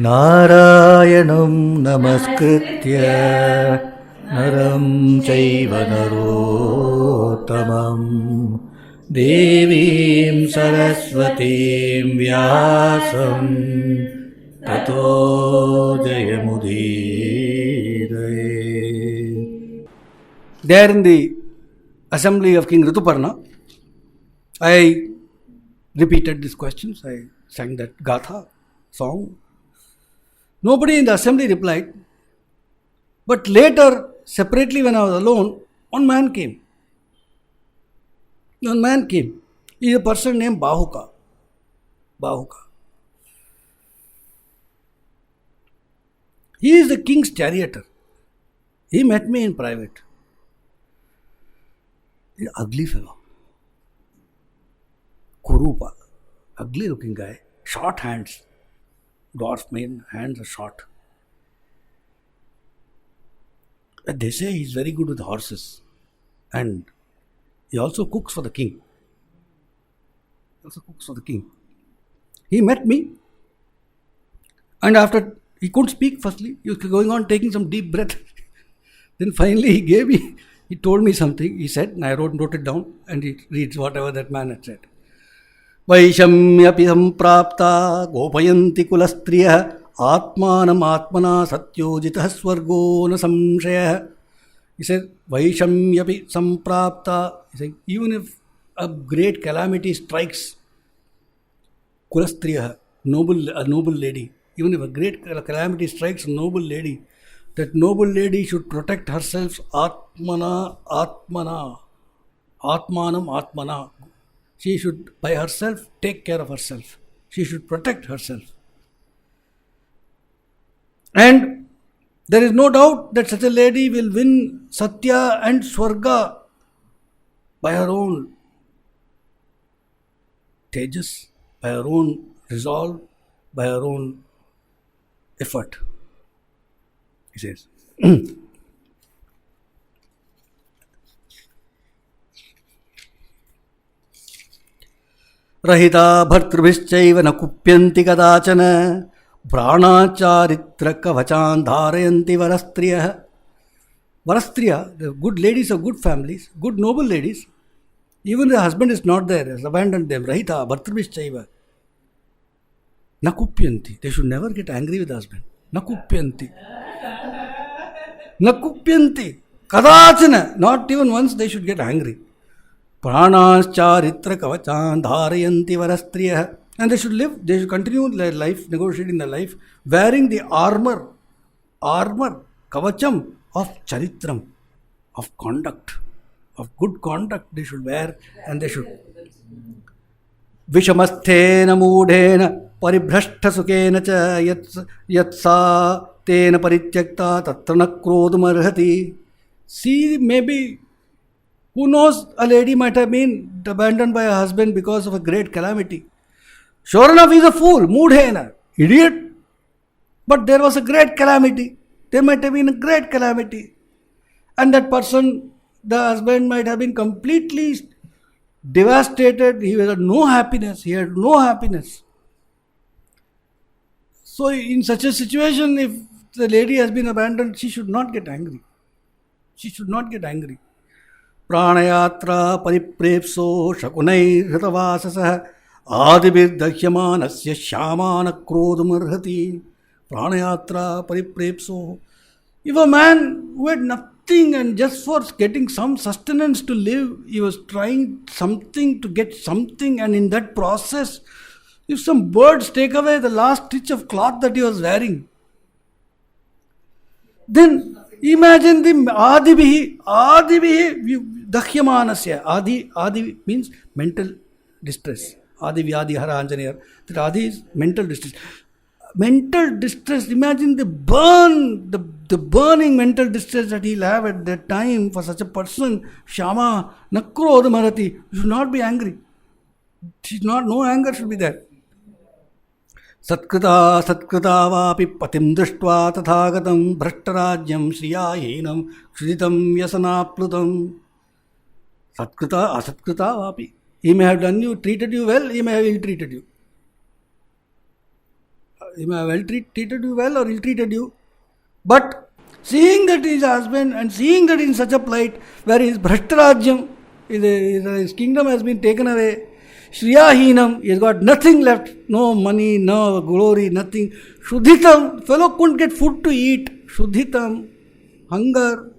नारायणं नमस्कृत्य नरं चैव नरोत्तमं देवीं सरस्वतीं व्यासं ततो जयमुदीरये. There in the assembly of King Rituparna, I repeated these questions. I sang that Gatha song. Nobody in the assembly replied. But later, separately when I was alone, one man came. One man came. He is a person named Bahuka. Bahuka. He is the king's charioteer. He met me in private. He is an ugly fellow. Kurupa. Ugly looking guy. Short hands. Dwarf man, hands are short. They say he is very good with horses. And he also cooks for the king. He met me. And after, he couldn't speak firstly. He was going on taking some deep breath. Then finally he told me something. He said, and I wrote it down, and he reads whatever that man had said. वैषम्यपि सम्प्राप्ता गोपयन्ति कुलस्त्रियः आत्मानम् आत्मना सत्योजितः स्वर्गो न संशयः. He said, Vaishamyapi samprapta. He said, even if a great calamity strikes Kulastriya, a noble lady, even if a great calamity strikes a noble lady, that noble lady should protect herself atmanam atmana. She should by herself take care of herself. She should protect herself. And there is no doubt that such a lady will win Satya and Swarga by her own tejas, by her own resolve, by her own effort. He says. रहिता भर्तृभिश्चैव न कुप्यन्ति कदाचन प्राणाचारित्र कवचान् धारयन्ति वरस्त्रियः. Varastriya, the good ladies of good families, good noble ladies, even the husband is not there, has abandoned them. Rahita bhartrbhischaiva na kupyanti. They should never get angry with the husband. Na kupyanti. Kadachana. Not even once they should get angry. Pranascharitra kavachan dharayanti varastriya. And they should continue their life, negotiating their life, wearing the armor, kavacham of charitram, of conduct, of good conduct they should wear, and they should. Vishamasthena mudhena paribhrashta sukhena cha yatsa tena parityakta tatrana krodhumarhati. See, maybe, who knows, a lady might have been abandoned by her husband because of a great calamity. Sure enough, he is a fool, mudhena, idiot. But there was a great calamity. There might have been a great calamity. And that person, the husband, might have been completely devastated. He had no happiness. So in such a situation, if the lady has been abandoned, she should not get angry. Pranayatra pariprepso shakunai hritavasasah adibirdakhyamanasya shamana krodhumarhati. Pranayatra pariprepso. If a man who had nothing and just for getting some sustenance to live, he was trying something to get something, and in that process, if some birds take away the last stitch of cloth that he was wearing, then imagine the adibihi, dakhyamanasya. Adi means mental distress. Adi vyadi hara anjaneyar. That adi is mental distress. Mental distress, imagine the burning mental distress that he'll have at that time for such a person. Shama nakrodha marati. You should not be angry. No anger should be there. Satkrita vapi patim drishtva tathagatam bhrashtarajyam sriyahinam shritam yasanaplutam. Satkrita, asatkrita vapi. He may have treated you well, he may have ill-treated you. He may have treated you well or ill treated you. But seeing that his husband and seeing that in such a plight where his Bhrashtarajyam, his kingdom has been taken away, Shriyahinam, he has got nothing left, no money, no glory, nothing. Shuddhitam, fellow couldn't get food to eat. Shuddhitam, hunger,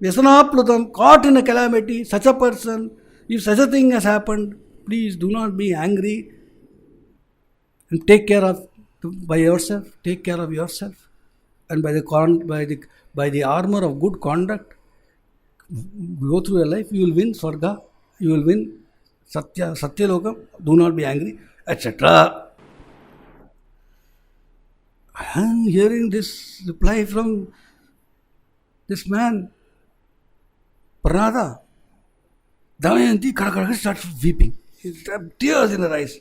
Vyasanaplutam, caught in a calamity, such a person, if such a thing has happened, please do not be angry and take care of by yourself, take care of yourself. And by the armor of good conduct, go through your life, you will win Swarga, you will win Satyalokam, do not be angry, etc. I am hearing this reply from this man, Pranada. Damayanti starts weeping. She had tears in her eyes.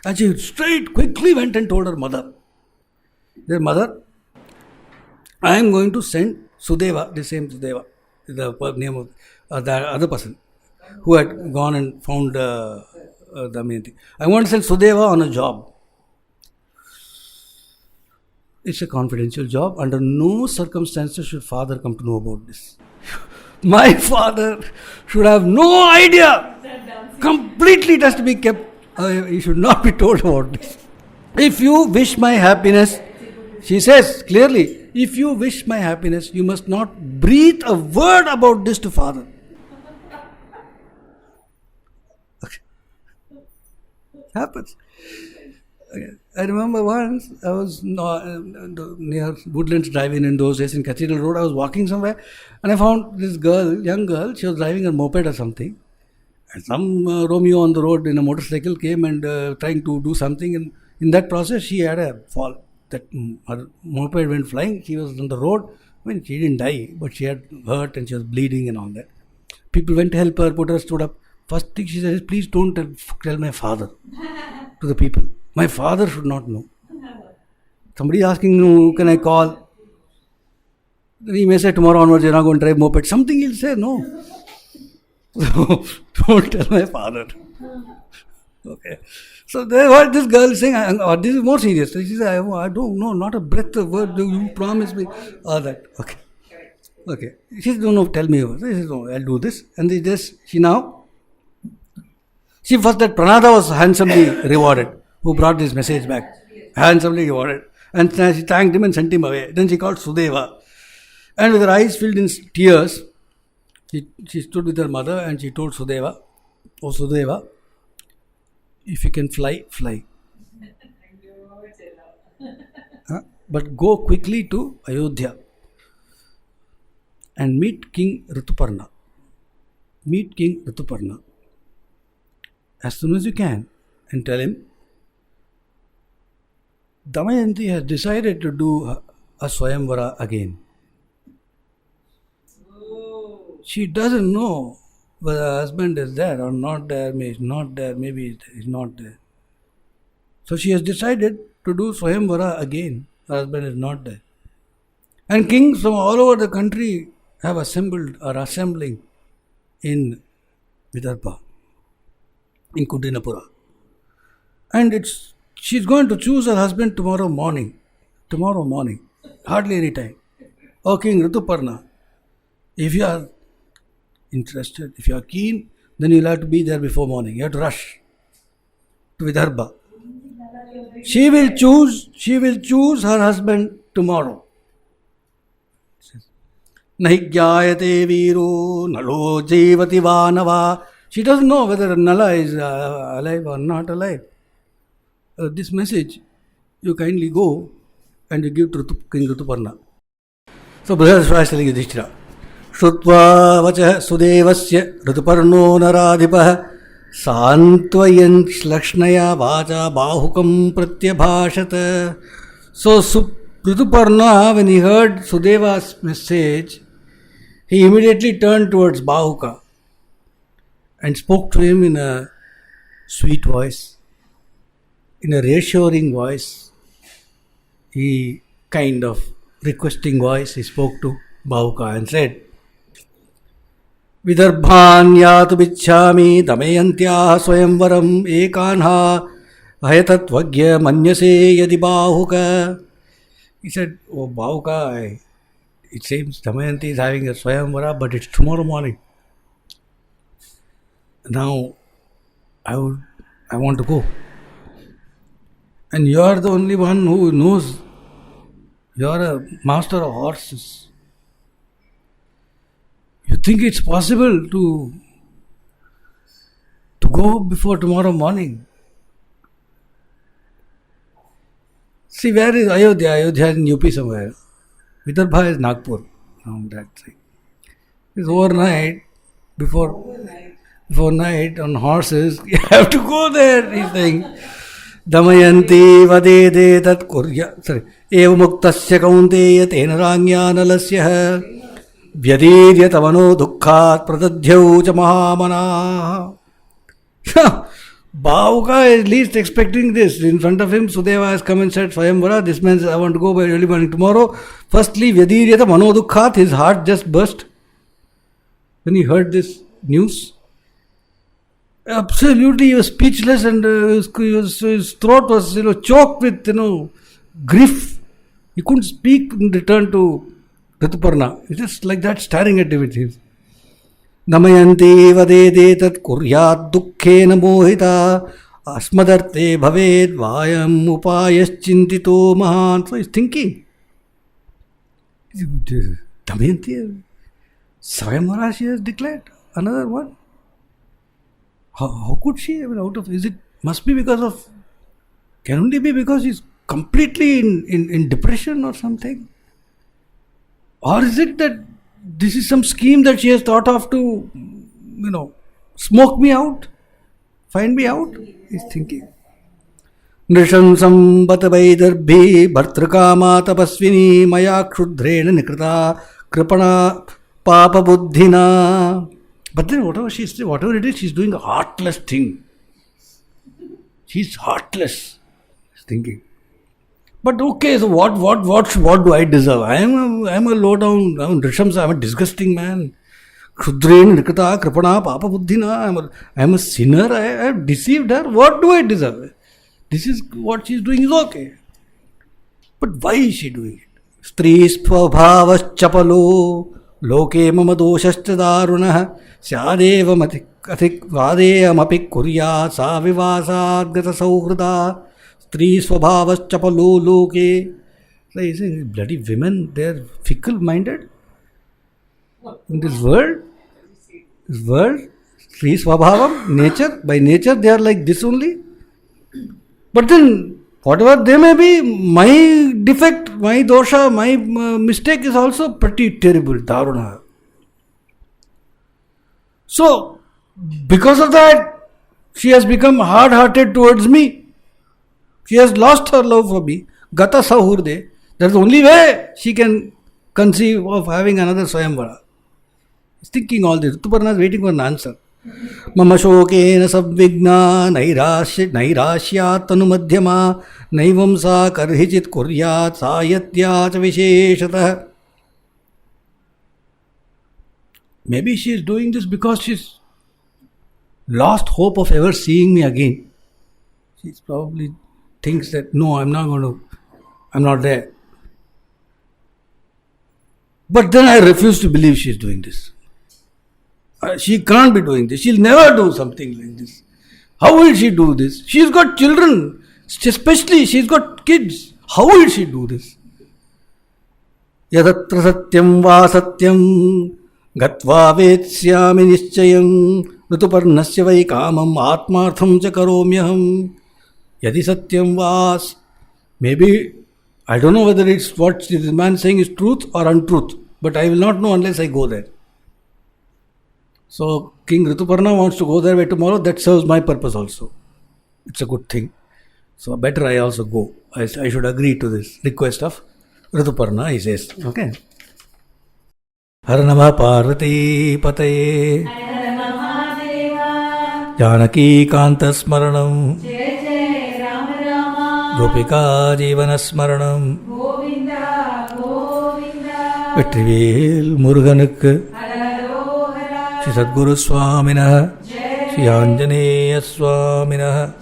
And she quickly went and told her mother. Their mother, I am going to send Sudeva, the same Sudeva, the name of the other person who had gone and found Damayanti. I want to send Sudeva on a job. It's a confidential job. Under no circumstances should father come to know about this. My father should have no idea. Completely it has to be kept. He should not be told about this. If you wish my happiness, she says clearly, if you wish my happiness, you must not breathe a word about this to father. Okay. Happens. Okay. I remember once I was near Woodlands Drive-In in those days in Cathedral Road. I was walking somewhere and I found this girl, young girl. She was driving a moped or something. And some Romeo on the road in a motorcycle came and trying to do something. And in that process, she had a fall. That her moped went flying. She was on the road. I mean, she didn't die, but she had hurt and she was bleeding and all that. People went to help her, put her, stood up. First thing she said is, please don't tell my father to the people. My father should not know. Somebody asking, no, can I call? He may say, tomorrow onwards you're not going to drive moped. Something he'll say, no. So, don't tell my father. Okay. So what this girl is saying, this is more serious. She says, I don't know, not a breath of word, you promise me. All that. Okay. Okay. She says, no, tell me. She says, no, I'll do this. And she first that Pranada was handsomely rewarded, who brought this message back. Handsomely rewarded. And she thanked him and sent him away. Then she called Sudeva. And with her eyes filled in tears, she stood with her mother and she told Sudeva, oh Sudeva, if you can fly, fly. But go quickly to Ayodhya and meet King Rituparna. Meet King Rituparna as soon as you can and tell him, Damayanti has decided to do a Swayamvara again. She doesn't know whether her husband is there or not there, maybe he's not there, maybe he's not there. So she has decided to do Swayamvara again. Her husband is not there. And kings from all over the country have assembled or assembling in Vidarbha, in Kudinapura. And she's going to choose her husband tomorrow morning, hardly any time. O King Rituparna, if you are interested, if you are keen, then you'll have to be there before morning. You have to rush to Vidarbha. She will choose her husband tomorrow. Nahi jyayate viro nalo jevati vanava. She doesn't know whether Nala is alive or not alive. This message, you kindly go and you give to King Rituparna. So Brihadashvara is telling Yudhishthira, Shrutva vacha sudevasya Rituparno naradhipah Santvayan shlakshnaya vacha bahukam pratyabhashata. So Rituparna, when he heard Sudeva's message, he immediately turned towards Bahuka and spoke to him in a sweet voice, in a reassuring voice, he kind of requesting voice, he spoke to Bahuka and said, Vidarbhan yatu bichhami Damayantyah swayamvaram ekanha Ayatatvagya manyase yadi bahuka. He said, oh Bahuka, it seems Damayanti is having a Swayamvara, but it's tomorrow morning. Now, I want to go. And you are the only one who knows. You are a master of horses. You think it's possible to go before tomorrow morning? See, where is Ayodhya? Ayodhya is in UP somewhere. Vidarbha is Nagpur. On that side. It's overnight, before night on horses. You have to go there, he's saying. Damayanti vadede tat kurya. Sorry. Eva muktasya kaunteya tena rangya nalasya vyadirya tavano dukkhat pradadhyau cha mahamana. Bahuka is least expecting this. In front of him, Sudeva has come and said, Swayamvara, this man says, I want to go by early morning tomorrow. Firstly, Vyadiryata Manodukhat, his heart just burst when he heard this news. Absolutely, he was speechless and his throat was choked with grief. He couldn't speak in return to Rituparna. He just like that, staring at him with him. Damayanti vadede tat kuryat dukkhena mohita asmadarte bhaved vayam upayaschintito mahan. So he's thinking. Damayanti, Swayamvara she has declared another one. How could she? Must be because of, can only be because she's completely in depression or something? Or is it that this is some scheme that she has thought of to, smoke me out, find me out? He's thinking. Nrishansam batavaidarbhi bhartrakama tapasvini maya kshudrena nikrita kripana papa buddhina. But then whatever it is, she's doing a heartless thing. She's heartless. He's thinking. But okay, so what do I deserve? I'm a low down, Rishams, I'm a disgusting man. Kshudren, Nikata, Kripana, Papa Buddhina, I'm a sinner, I have deceived her. What do I deserve? This is what she's doing is okay. But why is she doing it? Stri svabhavas chapalo loke mama doshascha darunah syadevam athik vadeyam apik kurya sa vivasad gata sauhrada stri svabhavas chapalo loke. So he's saying, bloody women, they're fickle minded in this world. Stri svabhavam, nature, by nature they are like this only. But then, whatever they may be, my defect, my dosha, my mistake is also pretty terrible, daruna. So, because of that, she has become hard-hearted towards me. She has lost her love for me. Gata sahurde. That's the only way she can conceive of having another Swayamvara. He's thinking all this. Rituparna is waiting for an answer. Mama shokena sabvigna nairashyat tanumadhyama naivam sa karhichit kuryat sayatya cha visheshatah. Maybe she is doing this because she's lost hope of ever seeing me again. She probably thinks that, no, I'm not there. But then I refuse to believe she's doing this. She can't be doing this. She'll never do something like this. How will she do this? She's got children. Especially, she's got kids. How will she do this? Yadatra satyam va satyam gatva vetsyami nischayam rituparnasya vai kamam atmartham cha karomyaham yadi satyam vas. Maybe, I don't know whether it's what this man is saying is truth or untruth, but I will not know unless I go there. So, King Rituparna wants to go there by tomorrow. That serves my purpose also. It's a good thing. So, better I also go. I should agree to this request of Rituparna, he says. Okay. Har Namah Parvati Pataye Janaki Kanta Smaranam Gopika Jivana Smaranam Vetrivel Muruganukku Shri Sadguru Swaminah Shri Anjaneya Swaminah